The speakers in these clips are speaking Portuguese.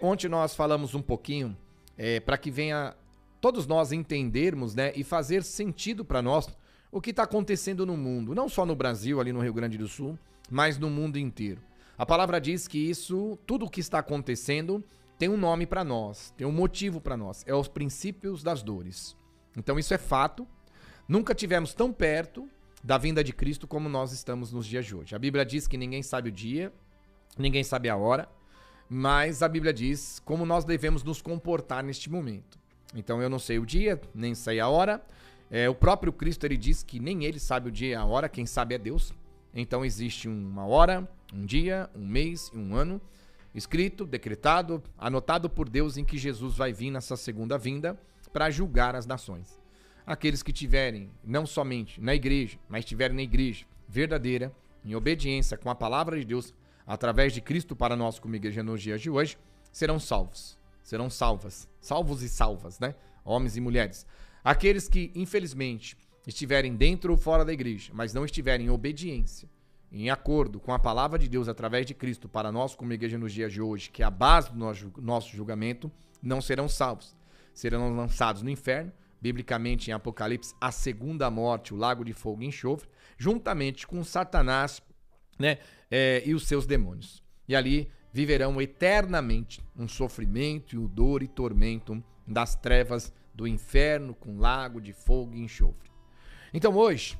Ontem nós falamos um pouquinho para que venha todos nós entendermos, né, e fazer sentido para nós o que está acontecendo no mundo, não só no Brasil, ali no Rio Grande do Sul, mas no mundo inteiro. A palavra diz que isso, tudo o que está acontecendo, tem um nome para nós, tem um motivo para nós, é os princípios das dores. Então isso é fato, nunca tivemos tão perto da vinda de Cristo como nós estamos nos dias de hoje. A Bíblia diz que ninguém sabe o dia, ninguém sabe a hora, mas a Bíblia diz como nós devemos nos comportar neste momento. Então eu não sei o dia, nem sei a hora. O próprio Cristo, ele diz que nem ele sabe o dia e a hora, quem sabe é Deus. Então existe uma hora, um dia, um mês e um ano, escrito, decretado, anotado por Deus em que Jesus vai vir nessa segunda vinda para julgar as nações. Aqueles que tiverem, não somente na igreja, mas tiverem na igreja verdadeira, em obediência com a palavra de Deus, através de Cristo para nós como igreja nos dias de hoje, serão salvos, serão salvas, salvos e salvas, né? Homens e mulheres. Aqueles que, infelizmente, estiverem dentro ou fora da igreja, mas não estiverem em obediência, em acordo com a palavra de Deus através de Cristo para nós como igreja nos dias de hoje, que é a base do nosso julgamento, não serão salvos. Serão lançados no inferno, biblicamente em Apocalipse, a segunda morte, o lago de fogo e enxofre, juntamente com Satanás, né, e os seus demônios. E ali viverão eternamente um sofrimento e o dor e tormento das trevas do inferno com lago de fogo e enxofre. Então hoje,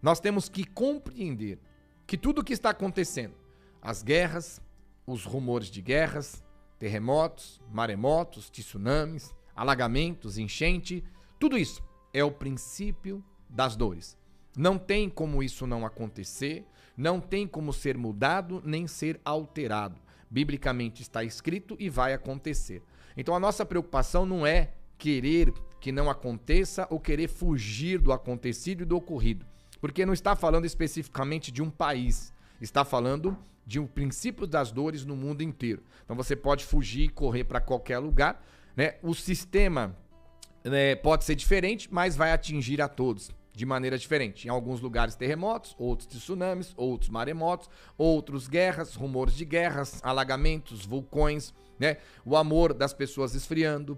nós temos que compreender que tudo o que está acontecendo, as guerras, os rumores de guerras, terremotos, maremotos, tsunamis, alagamentos, enchente, tudo isso é o princípio das dores. Não tem como isso não acontecer, não tem como ser mudado nem ser alterado. Biblicamente está escrito e vai acontecer. Então a nossa preocupação não é querer que não aconteça ou querer fugir do acontecido e do ocorrido. Porque não está falando especificamente de um país, está falando de um princípio das dores no mundo inteiro. Então você pode fugir e correr para qualquer lugar, né? O sistema pode ser diferente, mas vai atingir a todos de maneira diferente. Em alguns lugares terremotos, outros tsunamis, outros maremotos, outros guerras, rumores de guerras, alagamentos, vulcões, né? O amor das pessoas esfriando.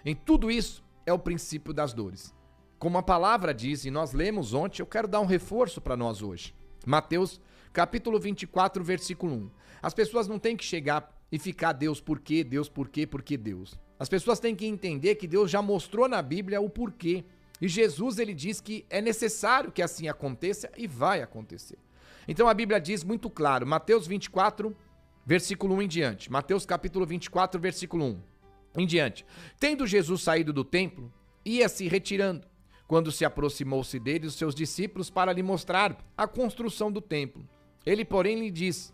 Em tudo isso é o princípio das dores. Como a palavra diz, e nós lemos ontem, eu quero dar um reforço para nós hoje. Mateus, capítulo 24, versículo 1. As pessoas não têm que chegar e ficar Deus por quê, porque Deus. As pessoas têm que entender que Deus já mostrou na Bíblia o porquê. E Jesus, ele diz que é necessário que assim aconteça e vai acontecer. Então a Bíblia diz muito claro, Mateus 24, versículo 1 em diante. Mateus capítulo 24, versículo 1 em diante. Tendo Jesus saído do templo, ia se retirando. Quando se aproximou-se dele os seus discípulos para lhe mostrar a construção do templo. Ele, porém, lhe disse: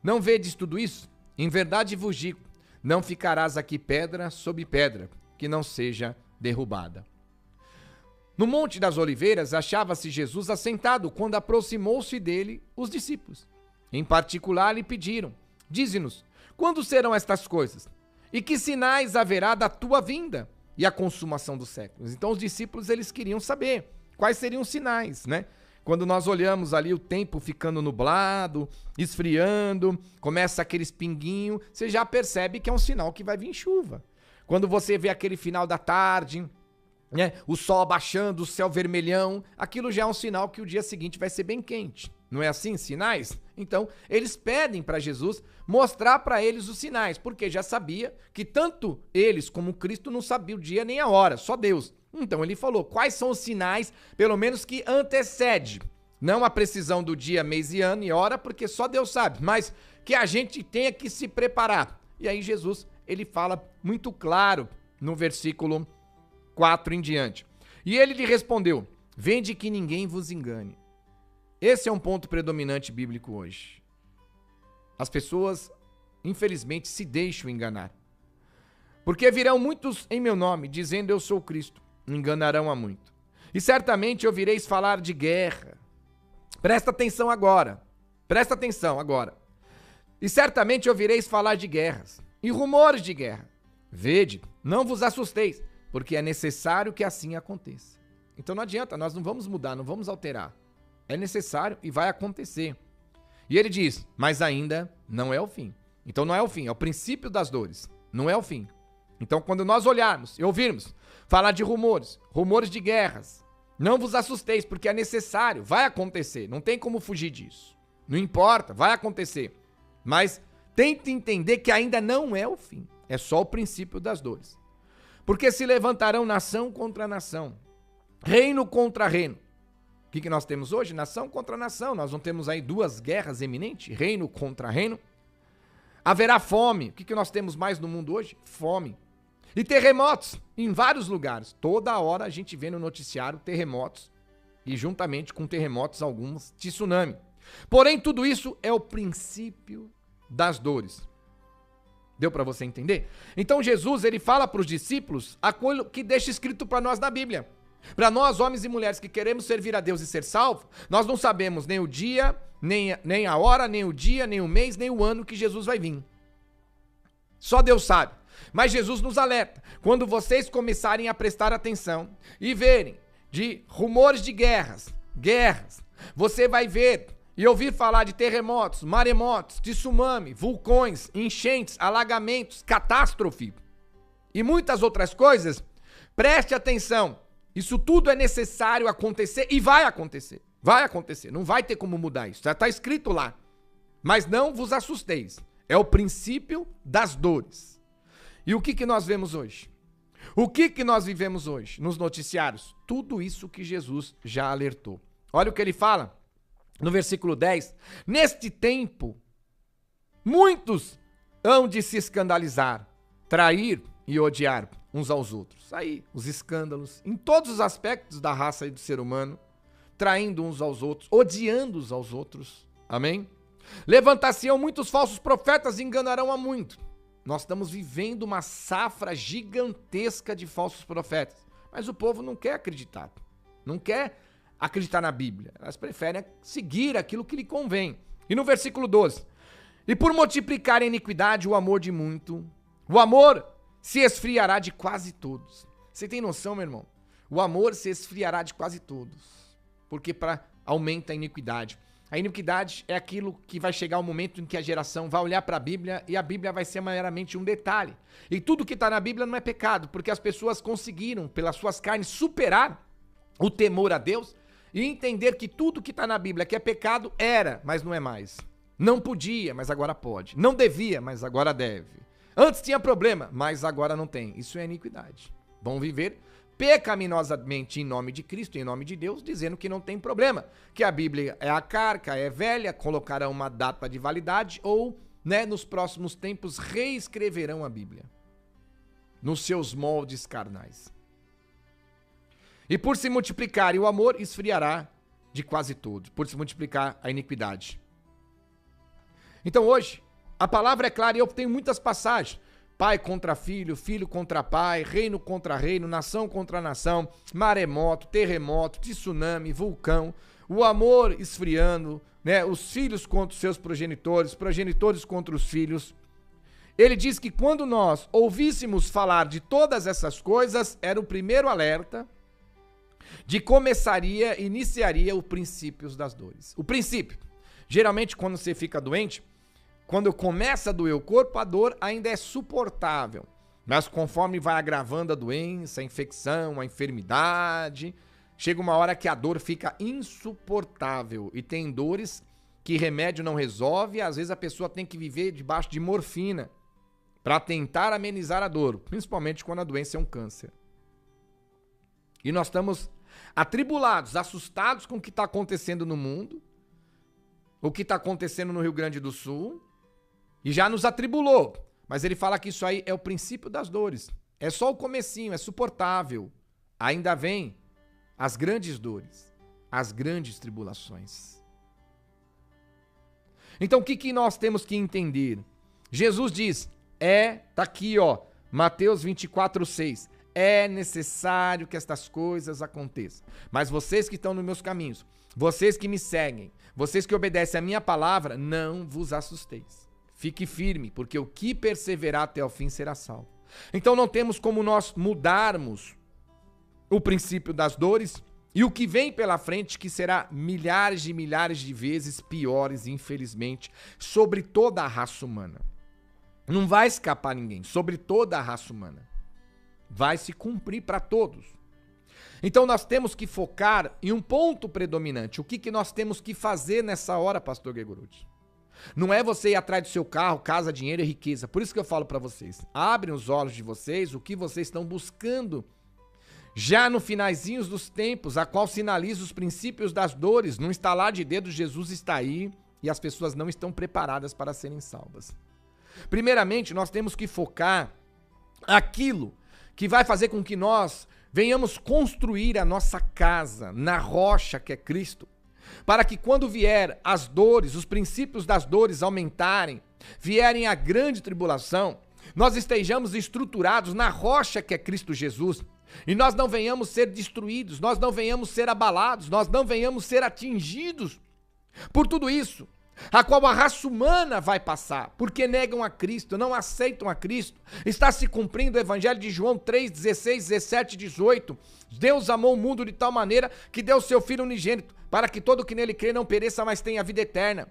Não vedes tudo isso? Em verdade vos digo, não ficarás aqui pedra sobre pedra, que não seja derrubada. No Monte das Oliveiras achava-se Jesus assentado quando aproximou-se dele os discípulos. Em particular lhe pediram: Dize-nos, quando serão estas coisas? E que sinais haverá da tua vinda e a consumação dos séculos? Então os discípulos, eles queriam saber quais seriam os sinais, né? Quando nós olhamos ali o tempo ficando nublado, esfriando, começa aquele pinguinho, você já percebe que é um sinal que vai vir chuva. Quando você vê aquele final da tarde, né, o sol abaixando, o céu vermelhão, aquilo já é um sinal que o dia seguinte vai ser bem quente. Não é assim, sinais? Então, eles pedem para Jesus mostrar para eles os sinais, porque já sabia que tanto eles como Cristo não sabiam o dia nem a hora, só Deus. Então ele falou quais são os sinais, pelo menos que antecede, não a precisão do dia, mês e ano e hora, porque só Deus sabe, mas que a gente tenha que se preparar. E aí Jesus, ele fala muito claro no versículo 4 em diante. E ele lhe respondeu: Vede que ninguém vos engane. Esse é um ponto predominante bíblico hoje. As pessoas, infelizmente, se deixam enganar. Porque virão muitos em meu nome, dizendo eu sou Cristo. Enganarão a muito. E certamente ouvireis falar de guerra. Presta atenção agora. Presta atenção agora. E certamente ouvireis falar de guerras e rumores de guerra. Vede, não vos assusteis, porque é necessário que assim aconteça. Então não adianta, nós não vamos mudar, não vamos alterar. É necessário e vai acontecer. E ele diz, mas ainda não é o fim. Então não é o fim, é o princípio das dores. Não é o fim. Então quando nós olharmos e ouvirmos falar de rumores de guerras, não vos assusteis, porque é necessário, vai acontecer, não tem como fugir disso. Não importa, vai acontecer. Mas tente entender que ainda não é o fim, é só o princípio das dores. Porque se levantarão nação contra nação, reino contra reino. O que nós temos hoje? Nação contra nação. Nós não temos aí duas guerras eminentes, reino contra reino. Haverá fome. O que nós temos mais no mundo hoje? Fome. E terremotos em vários lugares. Toda hora a gente vê no noticiário terremotos e juntamente com terremotos alguns tsunami. Porém, tudo isso é o princípio das dores. Deu para você entender? Então Jesus, ele fala para os discípulos aquilo que deixa escrito para nós na Bíblia. Para nós, homens e mulheres que queremos servir a Deus e ser salvos, nós não sabemos nem o dia, nem a hora, nem o dia, nem o mês, nem o ano que Jesus vai vir. Só Deus sabe. Mas Jesus nos alerta. Quando vocês começarem a prestar atenção e verem de rumores de guerras, você vai ver e ouvir falar de terremotos, maremotos, tsunami, vulcões, enchentes, alagamentos, catástrofe e muitas outras coisas, preste atenção. Isso tudo é necessário acontecer e vai acontecer. Vai acontecer, não vai ter como mudar isso. Já está escrito lá. Mas não vos assusteis. É o princípio das dores. E o que nós vemos hoje? O que nós vivemos hoje nos noticiários? Tudo isso que Jesus já alertou. Olha o que ele fala no versículo 10. Neste tempo, muitos hão de se escandalizar, trair e odiar uns aos outros. Aí, os escândalos, em todos os aspectos da raça e do ser humano, traindo uns aos outros, odiando uns aos outros. Amém? Levantar-se-ão muitos falsos profetas e enganarão a muito. Nós estamos vivendo uma safra gigantesca de falsos profetas. Mas o povo não quer acreditar. Não quer acreditar na Bíblia. Elas preferem seguir aquilo que lhe convém. E no versículo 12. E por multiplicar a iniquidade, o amor de muito, o amor se esfriará de quase todos. Você tem noção, meu irmão? O amor se esfriará de quase todos. Porque aumenta a iniquidade. A iniquidade é aquilo que vai chegar o momento em que a geração vai olhar para a Bíblia e a Bíblia vai ser meramente um detalhe. E tudo que está na Bíblia não é pecado, porque as pessoas conseguiram, pelas suas carnes, superar o temor a Deus e entender que tudo que está na Bíblia que é pecado era, mas não é mais. Não podia, mas agora pode. Não devia, mas agora deve. Antes tinha problema, mas agora não tem. Isso é iniquidade. Vão viver pecaminosamente em nome de Cristo, em nome de Deus, dizendo que não tem problema, que a Bíblia é arcaica, é velha, colocarão uma data de validade ou, nos próximos tempos reescreverão a Bíblia nos seus moldes carnais. E por se multiplicar o amor, esfriará de quase todos, por se multiplicar a iniquidade. Então hoje, a palavra é clara e eu tenho muitas passagens. Pai contra filho, filho contra pai, reino contra reino, nação contra nação, maremoto, terremoto, tsunami, vulcão, o amor esfriando, os filhos contra os seus progenitores, progenitores contra os filhos. Ele diz que quando nós ouvíssemos falar de todas essas coisas, era o primeiro alerta de iniciaria os princípios das dores. O princípio, geralmente quando você fica doente, quando começa a doer o corpo, a dor ainda é suportável. Mas conforme vai agravando a doença, a infecção, a enfermidade, chega uma hora que a dor fica insuportável. E tem dores que remédio não resolve, e às vezes a pessoa tem que viver debaixo de morfina para tentar amenizar a dor, principalmente quando a doença é um câncer. E nós estamos atribulados, assustados com o que está acontecendo no mundo, o que está acontecendo no Rio Grande do Sul, e já nos atribulou. Mas ele fala que isso aí é o princípio das dores. É só o comecinho, é suportável. Ainda vem as grandes dores, as grandes tribulações. Então o que nós temos que entender? Jesus diz, tá aqui Mateus 24:6. É necessário que estas coisas aconteçam. Mas vocês que estão nos meus caminhos, vocês que me seguem, vocês que obedecem a minha palavra, não vos assusteis. Fique firme, porque o que perseverar até o fim será salvo. Então não temos como nós mudarmos o princípio das dores e o que vem pela frente, que será milhares de vezes piores, infelizmente, sobre toda a raça humana. Não vai escapar ninguém, sobre toda a raça humana. Vai se cumprir para todos. Então nós temos que focar em um ponto predominante. O que nós temos que fazer nessa hora, pastor Gregorucci? Não é você ir atrás do seu carro, casa, dinheiro e riqueza. Por isso que eu falo para vocês. Abrem os olhos de vocês, o que vocês estão buscando. Já no finalzinho dos tempos, a qual sinaliza os princípios das dores, num estalar de dedos, Jesus está aí e as pessoas não estão preparadas para serem salvas. Primeiramente, nós temos que focar aquilo que vai fazer com que nós venhamos construir a nossa casa na rocha que é Cristo, para que quando vier as dores, os princípios das dores aumentarem, vierem a grande tribulação, nós estejamos estruturados na rocha que é Cristo Jesus, e nós não venhamos ser destruídos, nós não venhamos ser abalados, nós não venhamos ser atingidos por tudo isso, a qual a raça humana vai passar, porque negam a Cristo, não aceitam a Cristo. Está se cumprindo o evangelho de João 3, 16, 17, 18. Deus amou o mundo de tal maneira que deu o seu Filho unigênito, para que todo que nele crê não pereça, mas tenha vida eterna.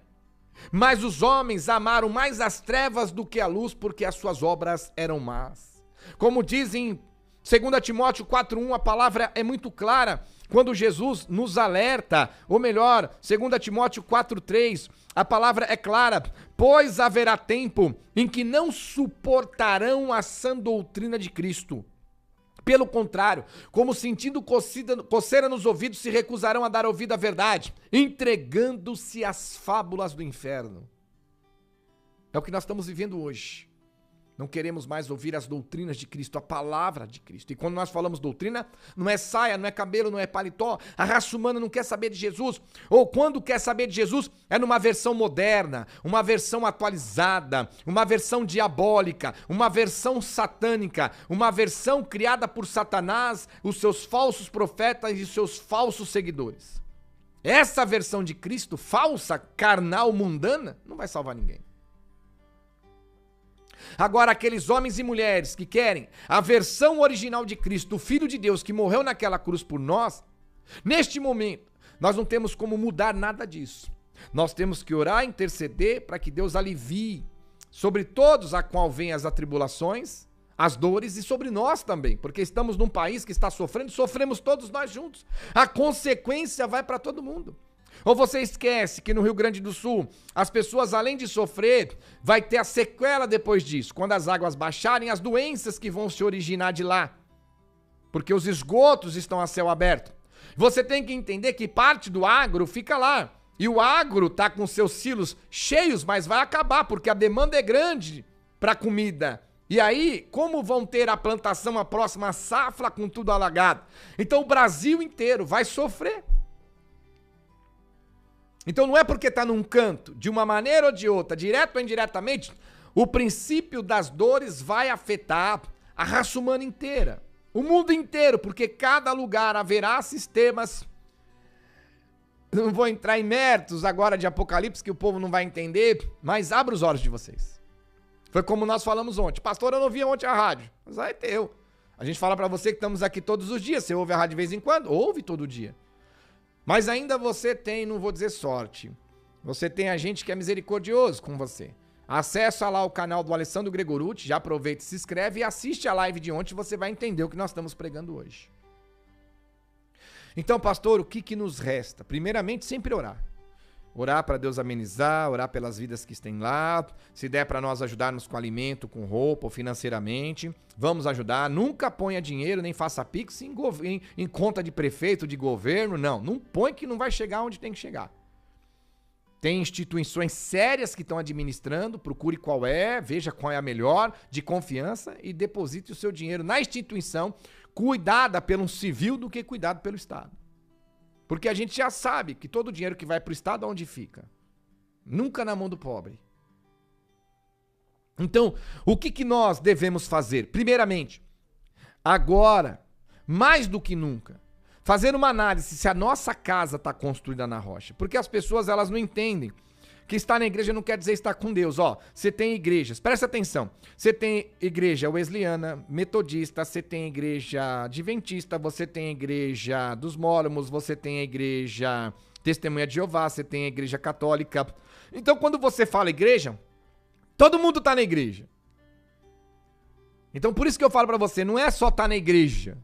Mas os homens amaram mais as trevas do que a luz, porque as suas obras eram más. Como diz em 2 Timóteo 4:1, a palavra é muito clara, quando Jesus nos alerta, ou melhor, 2 Timóteo 4:3, a palavra é clara, pois haverá tempo em que não suportarão a sã doutrina de Cristo. Pelo contrário, como sentindo coceira nos ouvidos, se recusarão a dar ouvido à verdade, entregando-se às fábulas do inferno. É o que nós estamos vivendo hoje. Não queremos mais ouvir as doutrinas de Cristo, a palavra de Cristo. E quando nós falamos doutrina, não é saia, não é cabelo, não é paletó. A raça humana não quer saber de Jesus. Ou quando quer saber de Jesus, é numa versão moderna, uma versão atualizada, uma versão diabólica, uma versão satânica, uma versão criada por Satanás, os seus falsos profetas e os seus falsos seguidores. Essa versão de Cristo, falsa, carnal, mundana, não vai salvar ninguém. Agora, aqueles homens e mulheres que querem a versão original de Cristo, o Filho de Deus que morreu naquela cruz por nós, neste momento, nós não temos como mudar nada disso. Nós temos que orar, interceder para que Deus alivie sobre todos a qual vêm as atribulações, as dores e sobre nós também, porque estamos num país que está sofrendo, sofremos todos nós juntos. A consequência vai para todo mundo. Ou você esquece que no Rio Grande do Sul, as pessoas, além de sofrer, vai ter a sequela depois disso, quando as águas baixarem, as doenças que vão se originar de lá, porque os esgotos estão a céu aberto. Você tem que entender que parte do agro fica lá, e o agro está com seus silos cheios, mas vai acabar, porque a demanda é grande para comida. E aí, como vão ter a plantação, a próxima safra com tudo alagado? Então o Brasil inteiro vai sofrer. Então não é porque está num canto, de uma maneira ou de outra, direto ou indiretamente, o princípio das dores vai afetar a raça humana inteira, o mundo inteiro, porque cada lugar haverá sistemas. Não vou entrar em méritos agora de Apocalipse, que o povo não vai entender, mas abra os olhos de vocês. Foi como nós falamos ontem. Pastor, eu não via ontem a rádio. Mas aí teu. A gente fala para você que estamos aqui todos os dias. Você ouve a rádio de vez em quando? Ouve todo dia. Mas ainda você tem, não vou dizer sorte, você tem a gente que é misericordioso com você. Acessa lá o canal do Alessandro Gregorucci, já aproveita e se inscreve e assiste a live de ontem, você vai entender o que nós estamos pregando hoje. Então, pastor, o que nos resta? Primeiramente, sempre orar. Orar para Deus amenizar, orar pelas vidas que estão lá. Se der para nós ajudarmos com alimento, com roupa ou financeiramente, vamos ajudar. Nunca ponha dinheiro, nem faça pix em conta de prefeito, de governo. Não põe que não vai chegar onde tem que chegar. Tem instituições sérias que estão administrando, procure qual é, veja qual é a melhor, de confiança, e deposite o seu dinheiro na instituição, cuidada pelo civil do que cuidado pelo Estado. Porque a gente já sabe que todo o dinheiro que vai para o Estado, onde fica? Nunca na mão do pobre. Então, o que nós devemos fazer? Primeiramente, agora, mais do que nunca, fazer uma análise se a nossa casa está construída na rocha. Porque as pessoas, elas não entendem que estar na igreja não quer dizer estar com Deus. Você tem igrejas, presta atenção, você tem igreja wesleyana, metodista, você tem igreja adventista, você tem a igreja dos mórmons, você tem a igreja testemunha de Jeová, você tem a igreja católica. Então, quando você fala igreja, todo mundo está na igreja. Então por isso que eu falo para você, não é só estar na igreja.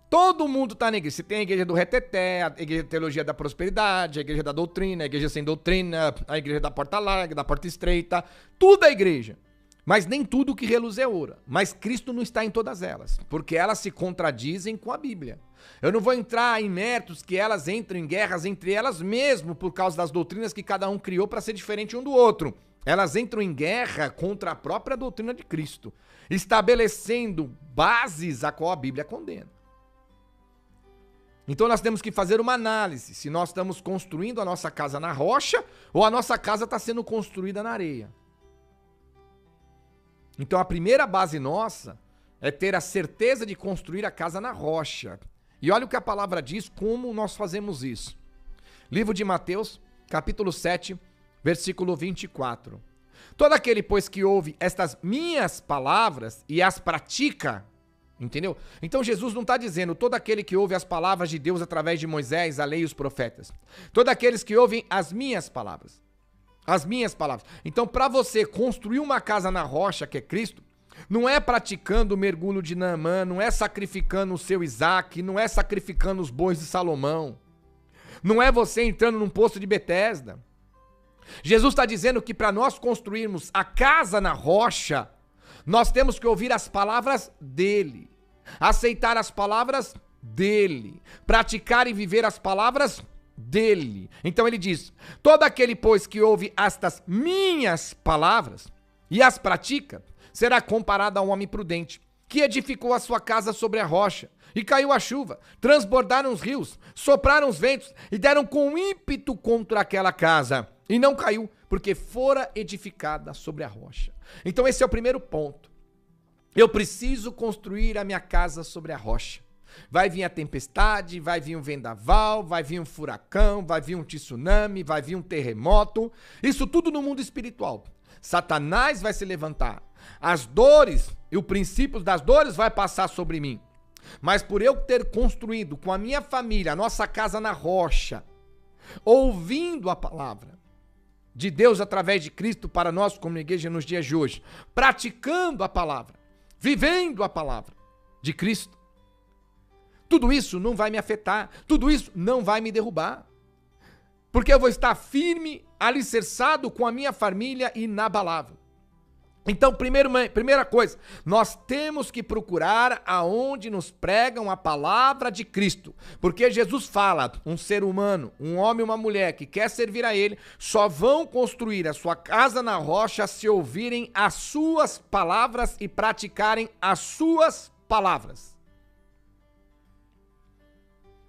Todo mundo está na igreja. Você tem a igreja do reteté, a igreja da teologia da prosperidade, a igreja da doutrina, a igreja sem doutrina, a igreja da porta larga, da porta estreita. Tudo é igreja. Mas nem tudo que reluz é ouro. Mas Cristo não está em todas elas, porque elas se contradizem com a Bíblia. Eu não vou entrar em méritos que elas entram em guerras entre elas mesmo por causa das doutrinas que cada um criou para ser diferente um do outro. Elas entram em guerra contra a própria doutrina de Cristo, estabelecendo bases a qual a Bíblia condena. Então nós temos que fazer uma análise, se nós estamos construindo a nossa casa na rocha ou a nossa casa está sendo construída na areia. Então a primeira base nossa é ter a certeza de construir a casa na rocha. E olha o que a palavra diz, como nós fazemos isso. Livro de Mateus, capítulo 7, versículo 24. Todo aquele, pois, que ouve estas minhas palavras e as pratica. Entendeu? Então Jesus não está dizendo todo aquele que ouve as palavras de Deus através de Moisés, a lei e os profetas. Todos aqueles que ouvem as minhas palavras. As minhas palavras. Então para você construir uma casa na rocha, que é Cristo, não é praticando o mergulho de Naamã, não é sacrificando o seu Isaac, não é sacrificando os bois de Salomão. Não é você entrando num poço de Betesda. Jesus está dizendo que para nós construirmos a casa na rocha, nós temos que ouvir as palavras dele, aceitar as palavras dele, praticar e viver as palavras dele. Então ele diz, todo aquele, pois, que ouve estas minhas palavras e as pratica, será comparado a um homem prudente, que edificou a sua casa sobre a rocha, e caiu a chuva, transbordaram os rios, sopraram os ventos, e deram com ímpeto contra aquela casa, e não caiu, porque fora edificada sobre a rocha. Então esse é o primeiro ponto. Eu preciso construir a minha casa sobre a rocha. Vai vir a tempestade, vai vir um vendaval, vai vir um furacão, vai vir um tsunami, vai vir um terremoto. Isso tudo no mundo espiritual. Satanás vai se levantar. As dores e o princípio das dores vai passar sobre mim. Mas por eu ter construído com a minha família a nossa casa na rocha, ouvindo a palavra de Deus através de Cristo para nós como igreja nos dias de hoje, praticando a palavra, vivendo a palavra de Cristo, tudo isso não vai me afetar, tudo isso não vai me derrubar, porque eu vou estar firme, alicerçado com a minha família inabalável. Então, primeira coisa, nós temos que procurar aonde nos pregam a palavra de Cristo, porque Jesus fala, um ser humano, um homem e uma mulher que quer servir a ele, só vão construir a sua casa na rocha se ouvirem as suas palavras e praticarem as suas palavras.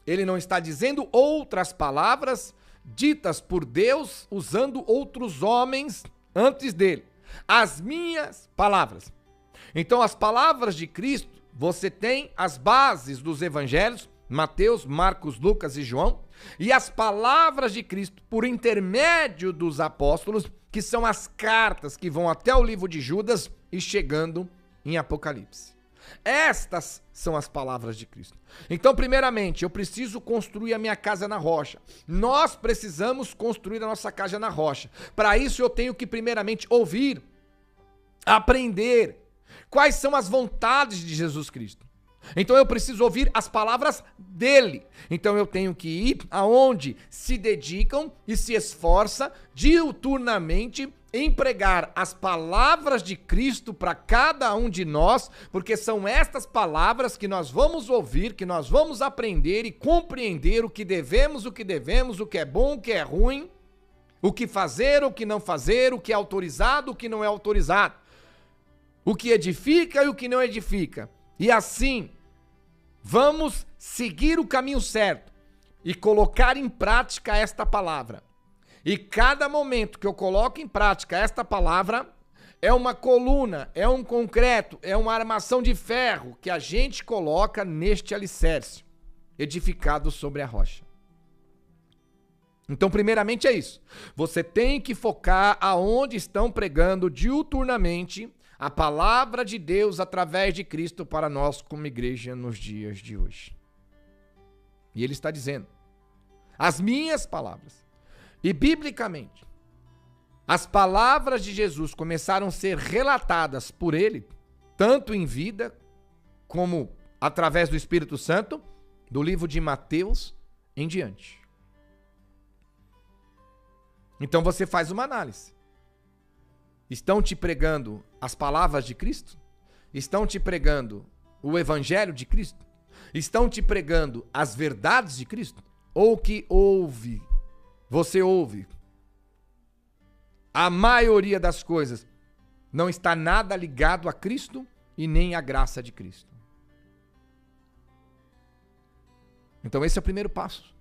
Ele não está dizendo outras palavras ditas por Deus usando outros homens antes dele. As minhas palavras. Então, as palavras de Cristo, você tem as bases dos evangelhos, Mateus, Marcos, Lucas e João, e as palavras de Cristo por intermédio dos apóstolos, que são as cartas que vão até o livro de Judas e chegando em Apocalipse. Estas são as palavras de Cristo. Então, primeiramente, eu preciso construir a minha casa na rocha. Nós precisamos construir a nossa casa na rocha. Para isso, eu tenho que, primeiramente, ouvir, aprender quais são as vontades de Jesus Cristo. Então, eu preciso ouvir as palavras dele. Então, eu tenho que ir aonde se dedicam e se esforça diuturnamente em pregar as palavras de Cristo para cada um de nós, porque são estas palavras que nós vamos ouvir, que nós vamos aprender e compreender o que devemos, o que é bom, o que é ruim, o que fazer, o que não fazer, o que é autorizado, o que não é autorizado, o que edifica e o que não edifica. E assim, vamos seguir o caminho certo e colocar em prática esta palavra. E cada momento que eu coloco em prática esta palavra, é uma coluna, é um concreto, é uma armação de ferro que a gente coloca neste alicerce, edificado sobre a rocha. Então, primeiramente é isso. Você tem que focar aonde estão pregando diuturnamente a palavra de Deus através de Cristo para nós como igreja nos dias de hoje. E ele está dizendo, as minhas palavras. E biblicamente, as palavras de Jesus começaram a ser relatadas por ele, tanto em vida como através do Espírito Santo, do livro de Mateus em diante. Então você faz uma análise. Estão te pregando as palavras de Cristo? Estão te pregando o Evangelho de Cristo? Estão te pregando as verdades de Cristo? Ou que você ouve, a maioria das coisas não está nada ligado a Cristo e nem à graça de Cristo. Então esse é o primeiro passo.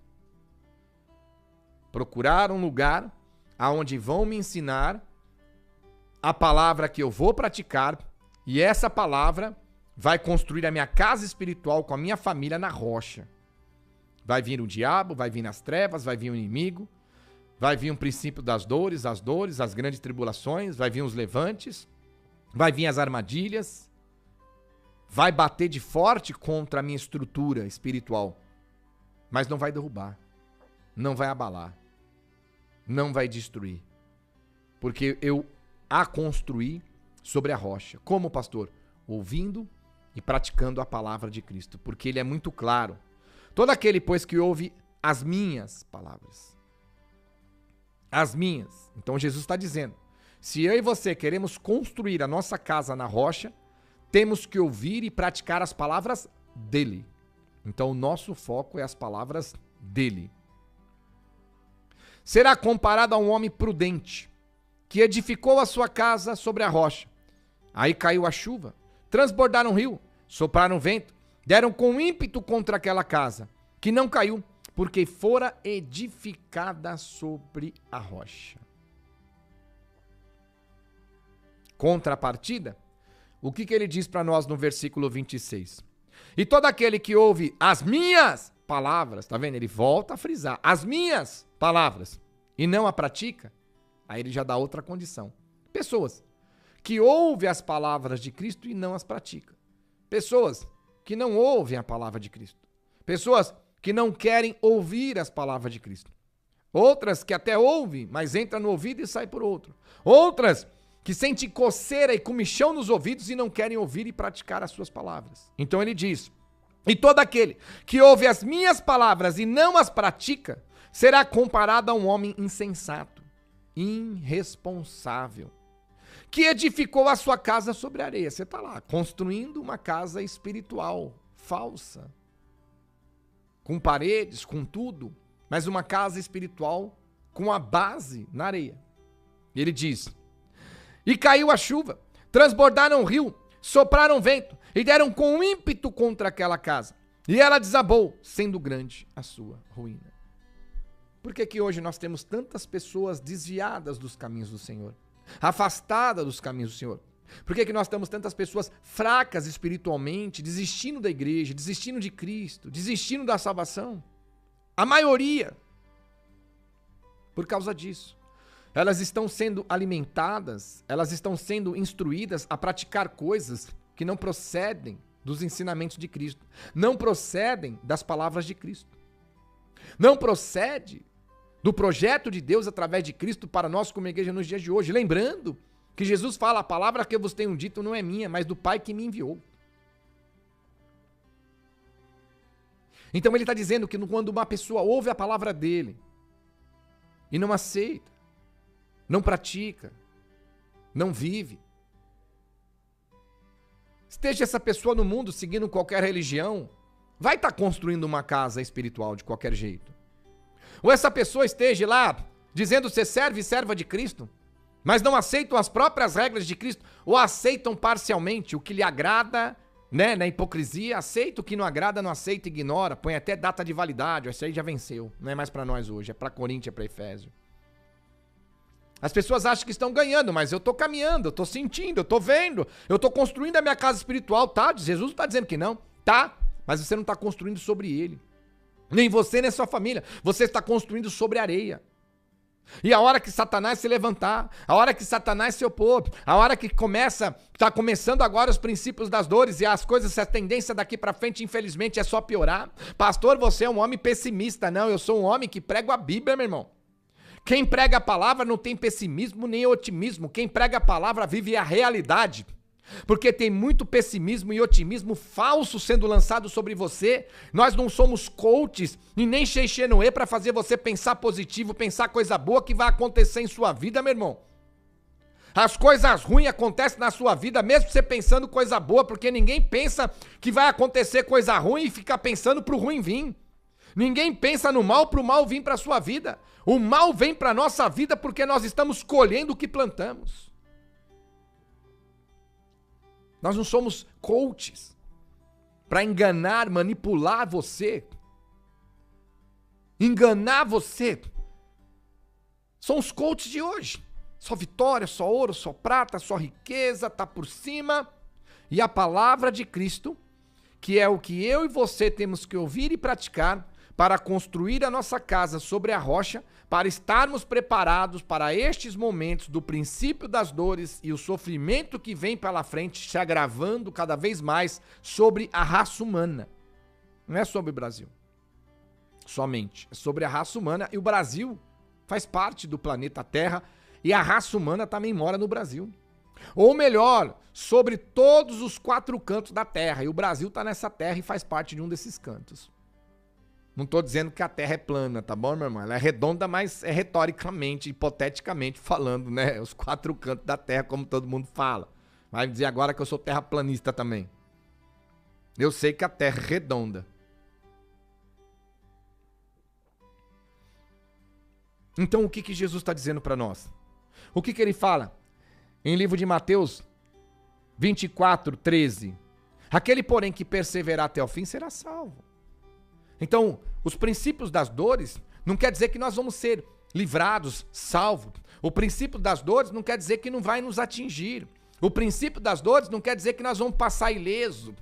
Procurar um lugar aonde vão me ensinar a palavra que eu vou praticar, e essa palavra vai construir a minha casa espiritual com a minha família na rocha. Vai vir o diabo, vai vir as trevas, vai vir o inimigo, vai vir um princípio das dores, as grandes tribulações, vai vir os levantes, vai vir as armadilhas, vai bater de forte contra a minha estrutura espiritual, mas não vai derrubar, não vai abalar, não vai destruir, porque eu a construí sobre a rocha. Como, pastor? Ouvindo e praticando a palavra de Cristo, porque ele é muito claro. Todo aquele, pois, que ouve as minhas palavras. As minhas. Então Jesus está dizendo, se eu e você queremos construir a nossa casa na rocha, temos que ouvir e praticar as palavras dele. Então o nosso foco é as palavras dele. Será comparado a um homem prudente, que edificou a sua casa sobre a rocha. Aí caiu a chuva, transbordaram o rio, sopraram o vento, deram com ímpeto contra aquela casa, que não caiu, porque fora edificada sobre a rocha. Contrapartida, o que ele diz para nós no versículo 26? E todo aquele que ouve as minhas palavras, tá vendo? Ele volta a frisar, as minhas palavras, e não a pratica, aí ele já dá outra condição. Pessoas que ouvem as palavras de Cristo e não as praticam. Pessoas que não ouvem a palavra de Cristo. Pessoas que não querem ouvir as palavras de Cristo. Outras que até ouvem, mas entra no ouvido e sai por outro. Outras que sentem coceira e comichão nos ouvidos e não querem ouvir e praticar as suas palavras. Então ele diz, e todo aquele que ouve as minhas palavras e não as pratica, será comparado a um homem insensato, irresponsável, que edificou a sua casa sobre a areia. Você está lá, construindo uma casa espiritual, falsa, com paredes, com tudo, mas uma casa espiritual com a base na areia. E ele diz, e caiu a chuva, transbordaram o rio, sopraram vento, e deram com ímpeto contra aquela casa. E ela desabou, sendo grande a sua ruína. Por que hoje nós temos tantas pessoas desviadas dos caminhos do Senhor? Afastadas dos caminhos do Senhor? Por que nós temos tantas pessoas fracas espiritualmente, desistindo da igreja, desistindo de Cristo, desistindo da salvação? A maioria. Por causa disso. Elas estão sendo alimentadas, elas estão sendo instruídas a praticar coisas que não procedem dos ensinamentos de Cristo. Não procedem das palavras de Cristo. Não procede do projeto de Deus através de Cristo para nós como igreja nos dias de hoje. Lembrando que Jesus fala, a palavra que eu vos tenho dito não é minha, mas do Pai que me enviou. Então ele está dizendo que quando uma pessoa ouve a palavra dele e não aceita, não pratica, não vive, esteja essa pessoa no mundo seguindo qualquer religião, vai estar construindo uma casa espiritual de qualquer jeito. Ou essa pessoa esteja lá dizendo ser servo e serva de Cristo, mas não aceitam as próprias regras de Cristo, ou aceitam parcialmente o que lhe agrada, né, na hipocrisia, aceita o que não agrada, não aceita, ignora, põe até data de validade, isso aí já venceu, não é mais para nós hoje, é para Coríntios, é para Efésio. As pessoas acham que estão ganhando, mas eu estou caminhando, eu estou sentindo, eu estou vendo, eu estou construindo a minha casa espiritual, tá? Jesus não está dizendo que não, tá? Mas você não está construindo sobre ele. Nem você, nem sua família. Você está construindo sobre areia. E a hora que Satanás se levantar, a hora que Satanás se opor, a hora que está começando agora os princípios das dores e as coisas, a tendência daqui para frente, infelizmente, é só piorar. Pastor, você é um homem pessimista. Não, eu sou um homem que prego a Bíblia, meu irmão. Quem prega a palavra não tem pessimismo nem otimismo. Quem prega a palavra vive a realidade. Porque tem muito pessimismo e otimismo falso sendo lançado sobre você. Nós não somos coaches e nem xexenoê para fazer você pensar positivo, pensar coisa boa que vai acontecer em sua vida, meu irmão. As coisas ruins acontecem na sua vida, mesmo você pensando coisa boa, porque ninguém pensa que vai acontecer coisa ruim e fica pensando pro ruim vir. Ninguém pensa no mal pro mal vir pra sua vida. O mal vem pra nossa vida porque nós estamos colhendo o que plantamos. Nós não somos coaches para enganar, manipular você. Enganar você. São os coaches de hoje. Só vitória, só ouro, só prata, só riqueza, tá por cima. E a palavra de Cristo, que é o que eu e você temos que ouvir e praticar para construir a nossa casa sobre a rocha, para estarmos preparados para estes momentos do princípio das dores e o sofrimento que vem pela frente se agravando cada vez mais sobre a raça humana. Não é sobre o Brasil. Somente. É sobre a raça humana e o Brasil faz parte do planeta Terra e a raça humana também mora no Brasil. Ou melhor, sobre todos os 4 cantos da Terra. E o Brasil está nessa terra e faz parte de um desses cantos. Não estou dizendo que a Terra é plana, tá bom, meu irmão? Ela é redonda, mas é retoricamente, hipoteticamente falando, né? Os 4 cantos da Terra, como todo mundo fala. Vai me dizer agora que eu sou terraplanista também. Eu sei que a Terra é redonda. Então o que Jesus está dizendo para nós? O que ele fala? Em livro de Mateus 24, 13. Aquele, porém, que perseverar até o fim será salvo. Então, os princípios das dores não quer dizer que nós vamos ser livrados, salvos. O princípio das dores não quer dizer que não vai nos atingir. O princípio das dores não quer dizer que nós vamos passar ileso,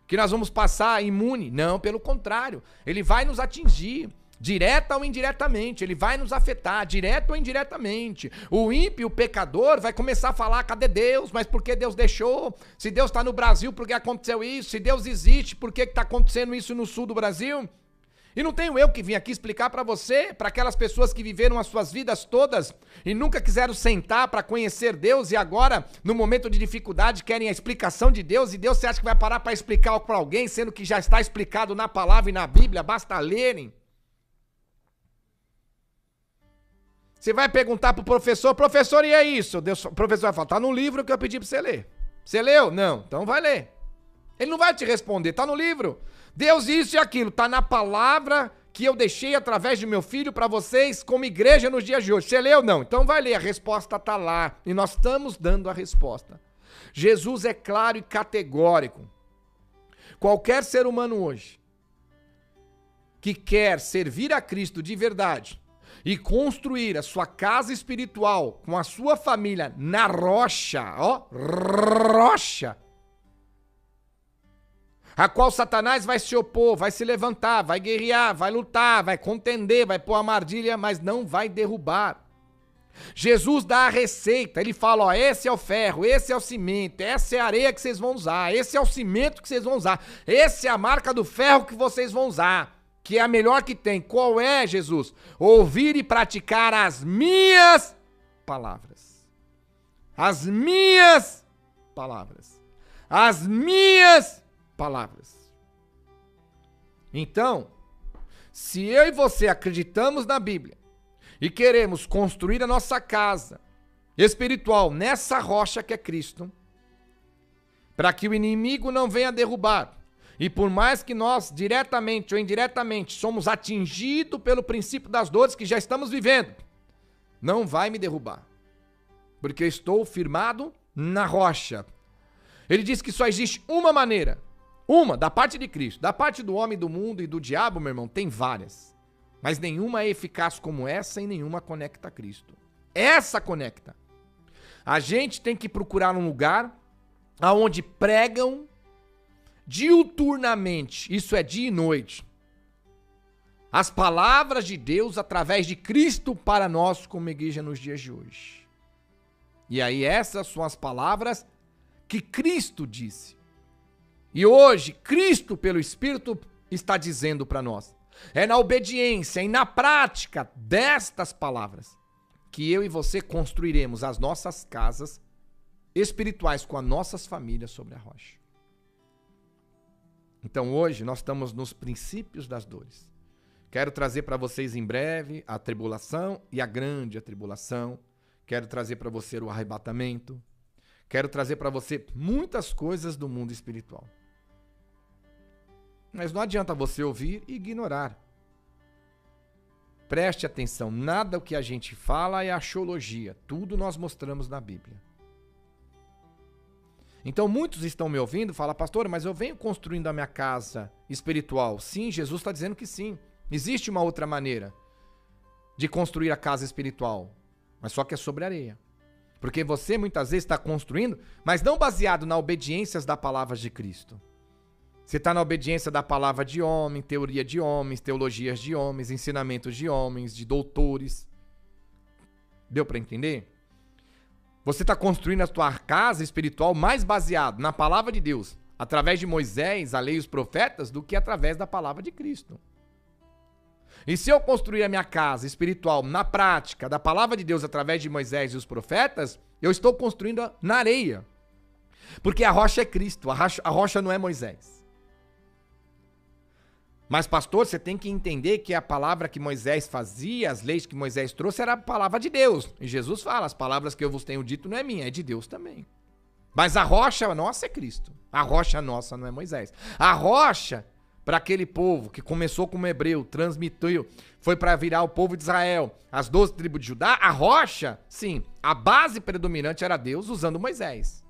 que nós vamos passar imune. Não, pelo contrário. Ele vai nos atingir. Direta ou indiretamente, ele vai nos afetar, direto ou indiretamente. O ímpio, o pecador, vai começar a falar, cadê Deus? Mas por que Deus deixou? Se Deus está no Brasil, por que aconteceu isso? Se Deus existe, por que está acontecendo isso no sul do Brasil? E não tenho eu que vim aqui explicar para você, para aquelas pessoas que viveram as suas vidas todas e nunca quiseram sentar para conhecer Deus e agora, no momento de dificuldade, querem a explicação de Deus e Deus, você acha que vai parar para explicar para alguém, sendo que já está explicado na palavra e na Bíblia, basta lerem. Você vai perguntar pro professor, professor, e é isso? O professor vai falar, tá no livro que eu pedi pra você ler. Você leu? Não, então vai ler. Ele não vai te responder, tá no livro. Deus isso e aquilo, tá na palavra que eu deixei através de meu filho pra vocês como igreja nos dias de hoje. Você leu? Não, então vai ler, a resposta tá lá. E nós estamos dando a resposta. Jesus é claro e categórico. Qualquer ser humano hoje que quer servir a Cristo de verdade, e construir a sua casa espiritual com a sua família na rocha, ó, rocha, a qual Satanás vai se opor, vai se levantar, vai guerrear, vai lutar, vai contender, vai pôr a armadilha, mas não vai derrubar. Jesus dá a receita, ele fala, ó, esse é o ferro, esse é o cimento, essa é a areia que vocês vão usar, esse é o cimento que vocês vão usar, essa é a marca do ferro que vocês vão usar. Que é a melhor que tem. Qual é, Jesus? Ouvir e praticar as minhas palavras. As minhas palavras. As minhas palavras. Então, se eu e você acreditamos na Bíblia e queremos construir a nossa casa espiritual nessa rocha que é Cristo, para que o inimigo não venha derrubar, e por mais que nós, diretamente ou indiretamente, somos atingidos pelo princípio das dores que já estamos vivendo, não vai me derrubar. Porque eu estou firmado na rocha. Ele diz que só existe uma maneira. Uma, da parte de Cristo. Da parte do homem, do mundo e do diabo, meu irmão, tem várias. Mas nenhuma é eficaz como essa e nenhuma conecta a Cristo. Essa conecta. A gente tem que procurar um lugar onde pregam diuturnamente, isso é dia e noite, as palavras de Deus através de Cristo para nós como igreja nos dias de hoje. E aí essas são as palavras que Cristo disse. E hoje Cristo pelo Espírito está dizendo para nós. É na obediência e na prática destas palavras que eu e você construiremos as nossas casas espirituais com as nossas famílias sobre a rocha. Então hoje nós estamos nos princípios das dores. Quero trazer para vocês em breve a tribulação e a grande atribulação. Quero trazer para você o arrebatamento. Quero trazer para você muitas coisas do mundo espiritual. Mas não adianta você ouvir e ignorar. Preste atenção, nada o que a gente fala é axiologia. Tudo nós mostramos na Bíblia. Então muitos estão me ouvindo e falam, pastor, mas eu venho construindo a minha casa espiritual. Sim, Jesus está dizendo que sim. Existe uma outra maneira de construir a casa espiritual, mas só que é sobre areia. Porque você muitas vezes está construindo, mas não baseado na obediência da palavra de Cristo. Você está na obediência da palavra de homem, teoria de homens, teologias de homens, ensinamentos de homens, de doutores. Deu para entender? Você está construindo a sua casa espiritual mais baseado na palavra de Deus, através de Moisés, a lei e os profetas, do que através da palavra de Cristo. E se eu construir a minha casa espiritual na prática da palavra de Deus através de Moisés e os profetas, eu estou construindo na areia. Porque a rocha é Cristo, a rocha não é Moisés. Mas, pastor, você tem que entender que a palavra que Moisés fazia, as leis que Moisés trouxe, era a palavra de Deus. E Jesus fala, as palavras que eu vos tenho dito não é minha, é de Deus também. Mas a rocha nossa é Cristo. A rocha nossa não é Moisés. A rocha, para aquele povo que começou como hebreu, transmitiu, foi para virar o povo de Israel, as 12 tribos de Judá, a rocha, sim, a base predominante era Deus usando Moisés.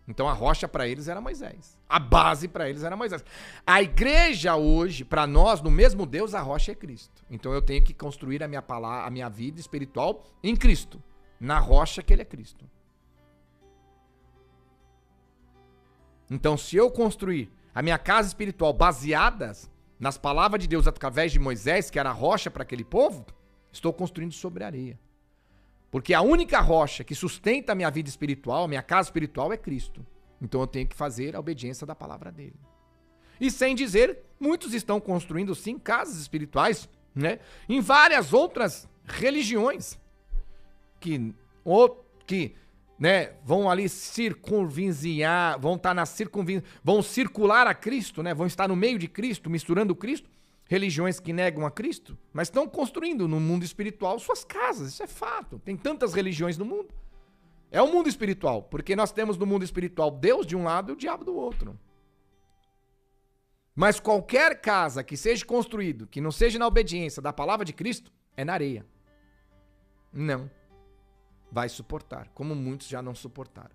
Então a rocha para eles era Moisés. A base para eles era Moisés. A igreja hoje, para nós, no mesmo Deus, a rocha é Cristo. Então eu tenho que construir a minha vida espiritual em Cristo, na rocha que ele é Cristo. Então se eu construir a minha casa espiritual baseadas nas palavras de Deus através de Moisés, que era a rocha para aquele povo, estou construindo sobre areia. Porque a única rocha que sustenta a minha vida espiritual, a minha casa espiritual é Cristo. Então eu tenho que fazer a obediência da palavra dele. E sem dizer, muitos estão construindo sim casas espirituais, né, em várias outras religiões que né, vão ali circunvizinhar, vão estar vão circular a Cristo, né, vão estar no meio de Cristo, misturando Cristo. Religiões que negam a Cristo, mas estão construindo no mundo espiritual suas casas, isso é fato. Tem tantas religiões no mundo. É o mundo espiritual, porque nós temos no mundo espiritual Deus de um lado e o diabo do outro. Mas qualquer casa que seja construído, que não seja na obediência da palavra de Cristo, é na areia. Não vai suportar, como muitos já não suportaram.